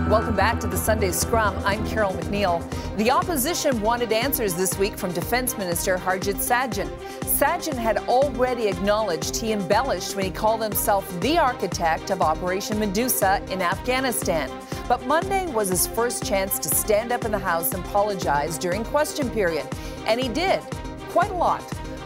Welcome back to the Sunday Scrum. I'm Carol McNeil. The opposition wanted answers this week from Defense Minister Harjit Sajjan. Sajjan had already acknowledged he embellished when he called himself the architect of Operation Medusa in Afghanistan. But Monday was his first chance to stand up in the House and apologize during question period. And he did, quite a lot.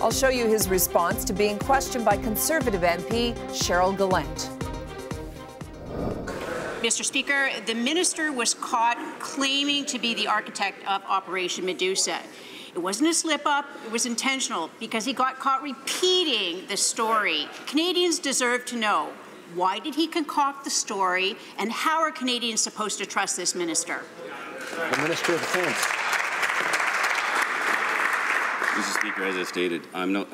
I'll show you his response to being questioned by Conservative MP Cheryl Gallant. Mr. Speaker, the minister was caught claiming to be the architect of Operation Medusa. It wasn't a slip-up, it was intentional because he got caught repeating the story. Canadians deserve to know, why did he concoct the story, and how are Canadians supposed to trust this minister? The Minister of Defence. Mr. Speaker, as I stated, I'm not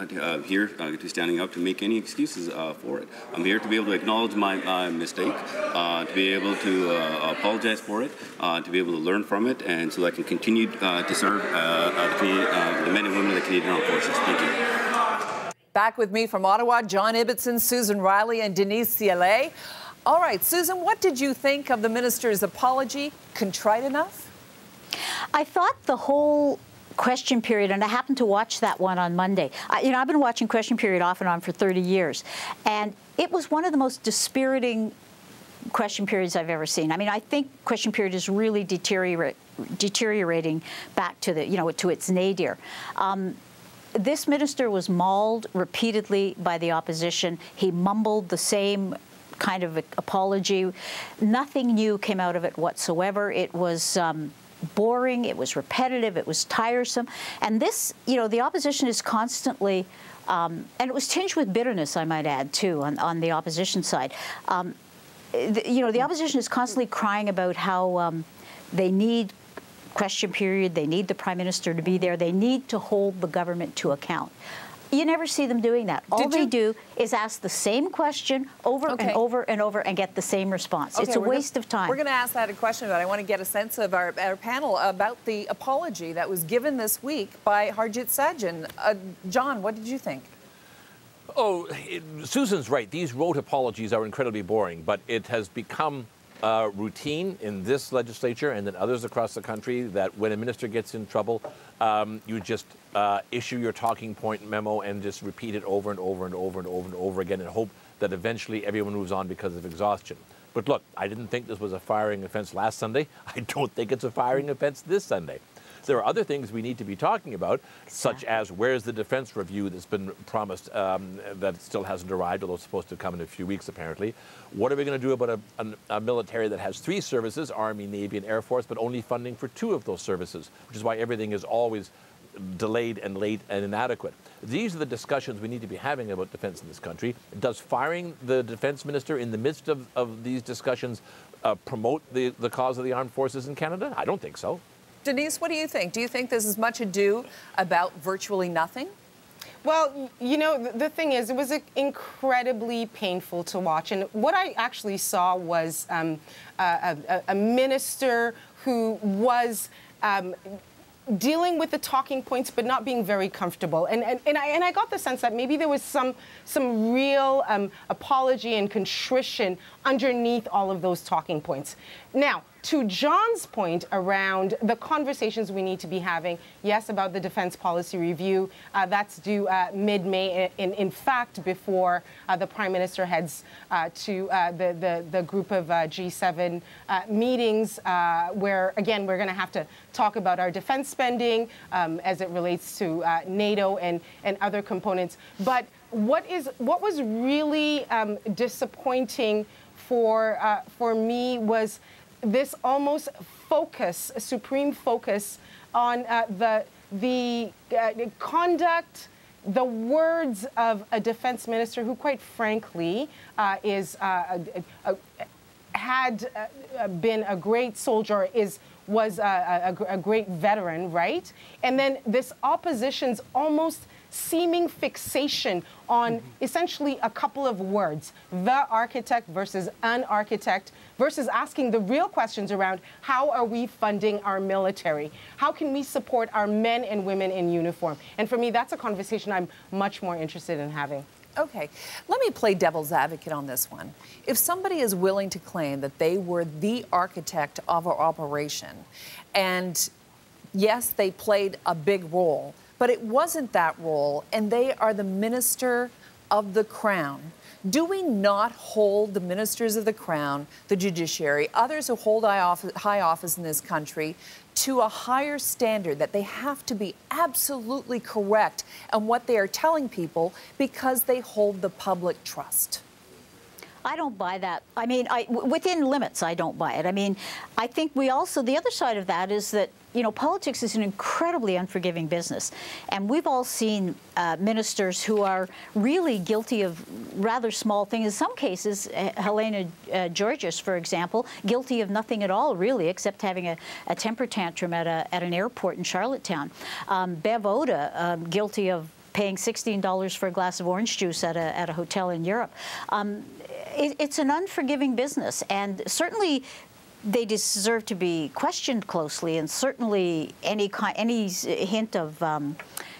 here to standing up to make any excuses for it. I'm here to be able to acknowledge my mistake, to be able to apologize for it, to be able to learn from it, and so I can continue to serve the men and women of the Canadian Armed Forces. Thank you. Back with me from Ottawa, John Ibbitson, Susan Riley, and Denise Ciele. All right, Susan, what did you think of the minister's apology? Contrite enough? I thought the whole question period, and I happened to watch that one on Monday. I've been watching question period off and on for 30 years, and it was one of the most dispiriting question periods I've ever seen. I mean, I think question period is really deteriorating back to to its nadir. This minister was mauled repeatedly by the opposition. He mumbled the same kind of apology. Nothing new came out of it whatsoever. It was boring, it was repetitive, it was tiresome. And this, the opposition is constantly, and it was tinged with bitterness, I might add, too, on the opposition side. The opposition is constantly crying about how they need question period, they need the Prime Minister to be there, they need to hold the government to account. You never see them doing that. All they do is ask the same question over and over and over and get the same response. It's a waste of time. We're going to ask that a question, but I want to get a sense of our panel about the apology that was given this week by Harjit Sajjan. John, what did you think? Oh, Susan's right. These rote apologies are incredibly boring, but it has become routine in this legislature and in others across the country that when a minister gets in trouble, you just issue your talking point memo and just repeat it over and over and over and over and over again and hope that eventually everyone moves on because of exhaustion. But look, I didn't think this was a firing offense last Sunday. I don't think it's a firing offense this Sunday. There are other things we need to be talking about, such as where's the defense review that's been promised that still hasn't arrived, although it's supposed to come in a few weeks, apparently. What are we going to do about a military that has 3 services, Army, Navy, and Air Force, but only funding for 2 of those services, which is why everything is always delayed and late and inadequate. These are the discussions we need to be having about defense in this country. Does firing the defense minister in the midst of these discussions promote the cause of the armed forces in Canada? I don't think so. Denise, what do you think? Do you think there's as much ado about virtually nothing? Well, the thing is, it was incredibly painful to watch. And what I actually saw was a minister who was dealing with the talking points, but not being very comfortable. And I got the sense that maybe there was some real apology and contrition underneath all of those talking points. Now, to John's point around the conversations we need to be having, yes, about the defense policy review, that's due mid-May, in fact, before the Prime Minister heads to the group of G7 meetings, where, again, we're going to have to talk about our defense spending as it relates to NATO and other components. But what was really disappointing for me was this almost focus, a supreme focus on the conduct, the words of a defense minister who, quite frankly, had been a great soldier, was a great veteran, right? And then this opposition's almost seeming fixation on essentially a couple of words, the architect versus an architect, versus asking the real questions around how are we funding our military? How can we support our men and women in uniform? And for me, that's a conversation I'm much more interested in having. Okay, let me play devil's advocate on this one. If somebody is willing to claim that they were the architect of our operation, and yes, they played a big role, but it wasn't that role, and they are the minister of the crown, do we not hold the ministers of the crown, the judiciary, others who hold high office in this country to a higher standard, that they have to be absolutely correct on what they are telling people because they hold the public trust? I don't buy that. I mean, within limits, I don't buy it. I mean, I think we also, the other side of that is that, you know, politics is an incredibly unforgiving business. And we've all seen ministers who are really guilty of rather small things. In some cases, Helena Georges, for example, guilty of nothing at all, really, except having a temper tantrum at an airport in Charlottetown. Bev Oda, guilty of paying $16 for a glass of orange juice at a hotel in Europe. It's an unforgiving business, and certainly they deserve to be questioned closely, and certainly any hint of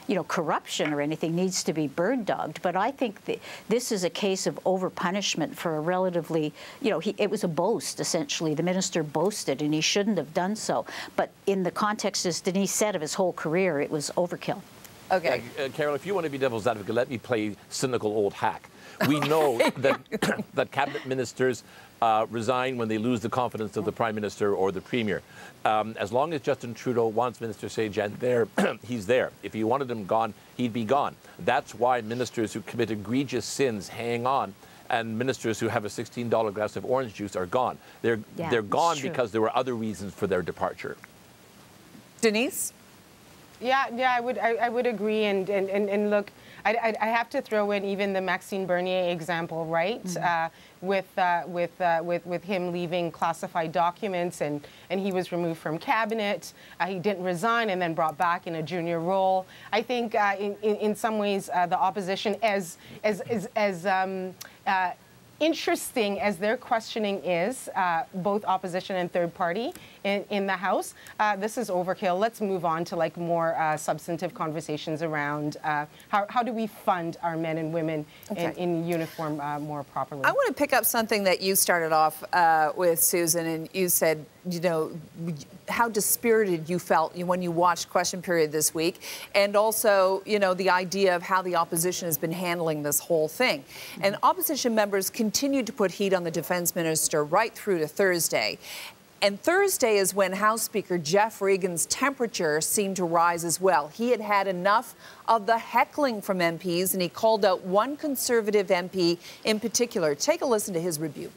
you know, corruption or anything needs to be bird-dogged. But I think this is a case of over-punishment for a relatively, you know, it was a boast, essentially. The minister boasted, and he shouldn't have done so. But in the context, as Denise said, of his whole career, it was overkill. Okay. Carol, if you want to be devil's advocate, let me play cynical old hack. We know that cabinet ministers resign when they lose the confidence of the Prime Minister or the Premier. As long as Justin Trudeau wants Minister Sajjan there, he's there. If he wanted him gone, he'd be gone. That's why ministers who commit egregious sins hang on, and ministers who have a $16 glass of orange juice are gone. They're gone because there were other reasons for their departure. Denise? Yeah, I would agree, and look, I have to throw in even the Maxime Bernier example, right? Mm-hmm. With him leaving classified documents, and he was removed from cabinet. He didn't resign and then brought back in a junior role. I think in some ways the opposition, as interesting as their questioning is, both opposition and third party in the House, this is overkill. Let's move on to like more substantive conversations around how do we fund our men and women in uniform more properly. I want to pick up something that you started off with, Susan, and you said, you know, how dispirited you felt when you watched Question Period this week, and also, you know, the idea of how the opposition has been handling this whole thing. And opposition members continued to put heat on the defense minister right through to Thursday. And Thursday is when House Speaker Jeff Regan's temperature seemed to rise as well. He had had enough of the heckling from MPs, and he called out one Conservative MP in particular. Take a listen to his rebuke.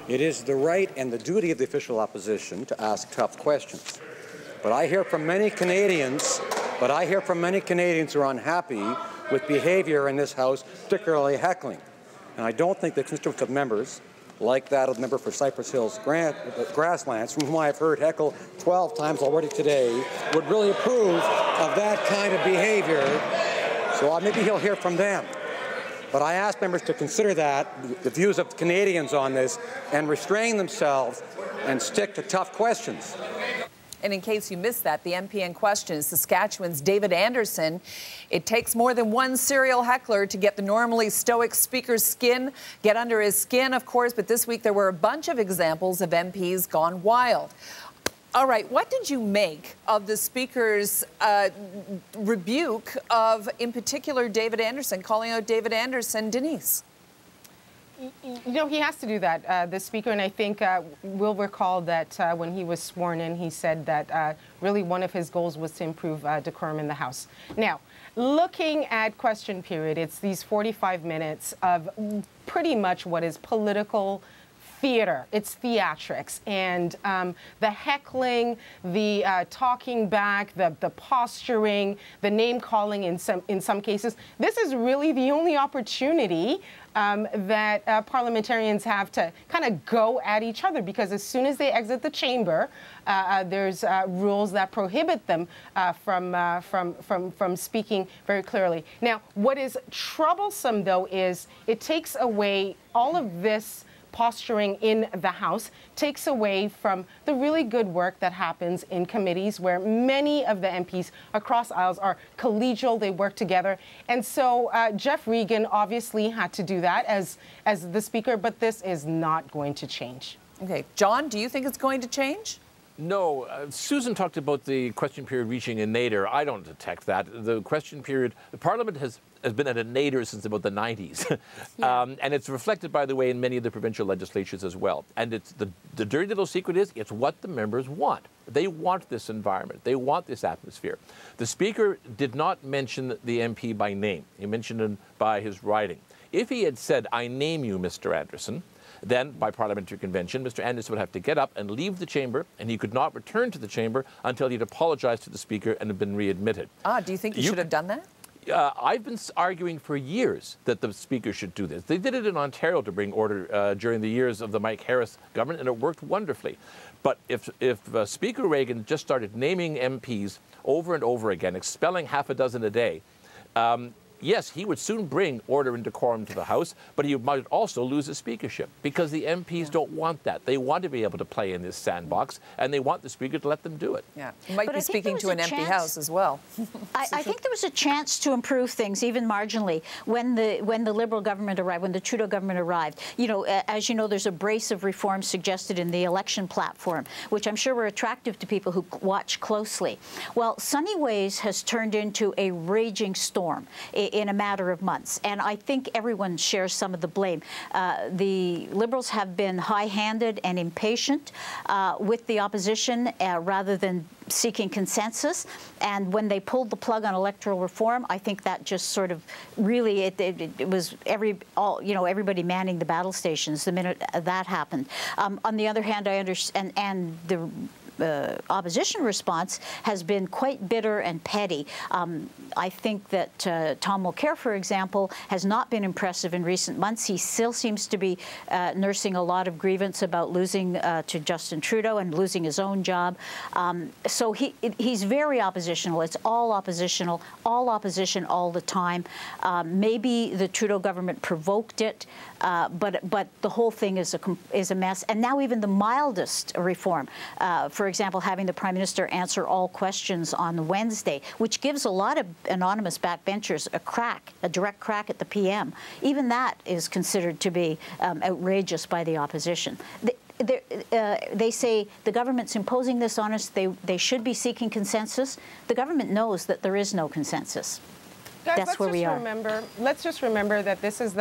It is the right and the duty of the official opposition to ask tough questions. But I hear from many Canadians who are unhappy with behavior in this House, particularly heckling. And I don't think that Conservative members, like that of the member for Cypress Hills Grasslands, from whom I have heard heckle 12 times already today, would really approve of that kind of behavior. So maybe he'll hear from them. But I ask members to consider that, the views of Canadians on this, and restrain themselves and stick to tough questions. And in case you missed that, the MP in question is Saskatchewan's David Anderson. It takes more than one serial heckler to get the normally stoic speaker's get under his skin, of course, but this week there were a bunch of examples of MPs gone wild. All right, what did you make of the Speaker's rebuke of, in particular, David Anderson, calling out David Anderson? Denise? You know, he has to do that, the Speaker, and I think we'll recall that when he was sworn in, he said that really one of his goals was to improve decorum in the House. Now, looking at Question Period, it's these 45 minutes of pretty much what is political theater. It's theatrics, and the heckling, the talking back, the posturing, the name calling in some cases. This is really the only opportunity that parliamentarians have to kind of go at each other, because as soon as they exit the chamber, there's rules that prohibit them from speaking very clearly. Now, what is troublesome, though, is it takes away all of this posturing in the House takes away from the really good work that happens in committees where many of the MPs across aisles are collegial, they work together. And so Jeff Regan obviously had to do that as the Speaker, but this is not going to change. Okay, John, do you think it's going to change? No. Susan talked about the question period reaching a nadir. I don't detect that. The question period, the Parliament has been at a nadir since about the 90s. Yeah. And it's reflected, by the way, in many of the provincial legislatures as well. And it's the dirty little secret is it's what the members want. They want this environment. They want this atmosphere. The Speaker did not mention the MP by name. He mentioned him by his writing. If he had said, I name you, Mr. Anderson, then, by parliamentary convention, Mr. Anderson would have to get up and leave the chamber, and he could not return to the chamber until he'd apologized to the Speaker and had been readmitted. Do you think he should have done that? I've been arguing for years that the Speaker should do this. They did it in Ontario to bring order during the years of the Mike Harris government, and it worked wonderfully. But if Speaker Reagan just started naming MPs over and over again, expelling half a dozen a day, yes, he would soon bring order and decorum to the House, but he might also lose his speakership because the MPs don't want that. They want to be able to play in this sandbox, and they want the Speaker to let them do it. Yeah, he might be speaking to an empty House as well. I think there was a chance to improve things, even marginally, when the Liberal government arrived, when the Trudeau government arrived. You know, as you know, there's a brace of reforms suggested in the election platform, which I'm sure were attractive to people who watch closely. Well, Sunny Ways has turned into a raging storm in a matter of months, and I think everyone shares some of the blame. The Liberals have been high-handed and impatient with the opposition rather than seeking consensus, and when they pulled the plug on electoral reform, I think that just sort of really it was everybody manning the battle stations the minute that happened. On the other hand, I understand, and the opposition response has been quite bitter and petty. I think that Tom Mulcair, for example, has not been impressive in recent months. He still seems to be nursing a lot of grievance about losing to Justin Trudeau and losing his own job. So he's very oppositional. It's all oppositional, all opposition all the time. Maybe the Trudeau government provoked it, but the whole thing is a mess. And now even the mildest reform, for example, having the Prime Minister answer all questions on Wednesday, which gives a lot of anonymous backbenchers a direct crack at the PM. Even that is considered to be outrageous by the opposition. They say the government's imposing this on us. They should be seeking consensus. The government knows that there is no consensus. Guys, that's where we are. Let's just remember that this is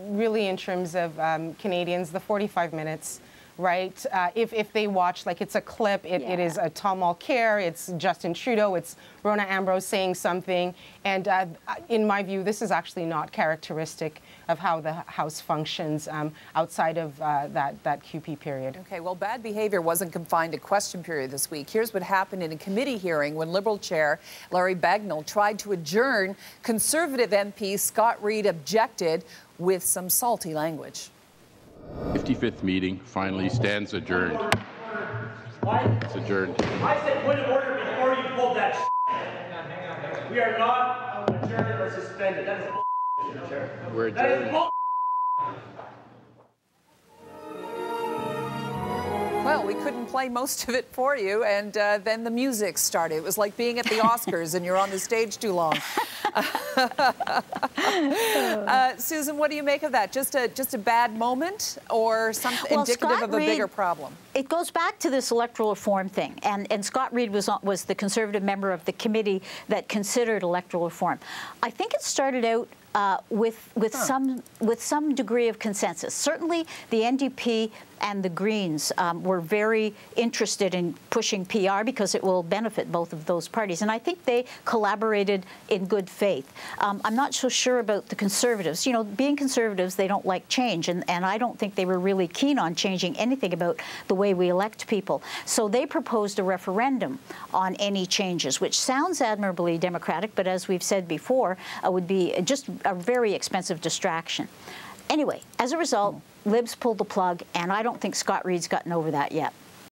really in terms of Canadians, the 45 minutes. Right? If they watch, like it's a clip, it is a Tom Mulcair, it's Justin Trudeau, it's Rona Ambrose saying something. And in my view, this is actually not characteristic of how the House functions outside of that QP period. Okay, well, bad behavior wasn't confined to question period this week. Here's what happened in a committee hearing when Liberal Chair Larry Bagnall tried to adjourn. Conservative MP Scott Reid objected with some salty language. 55th meeting finally stands adjourned. It's adjourned. I said point of order before you pulled that shit. We are not adjourned or suspended. That is bullshit, Chair. We're adjourned. That is bullshit. Well, we couldn't play most of it for you, and then the music started. It was like being at the Oscars and you're on the stage too long. Susan, what do you make of that? Just a bad moment, or something indicative of a bigger problem? It goes back to this electoral reform thing, and Scott Reid was the Conservative member of the committee that considered electoral reform. I think it started out with some degree of consensus. Certainly, the NDP and the Greens were very interested in pushing PR because it will benefit both of those parties. And I think they collaborated in good faith. I'm not so sure about the Conservatives. You know, being Conservatives, they don't like change. And I don't think they were really keen on changing anything about the way we elect people. So they proposed a referendum on any changes, which sounds admirably democratic, but as we've said before, would be just a very expensive distraction. Anyway, as a result, Libs pulled the plug, and I don't think Scott Reid's gotten over that yet.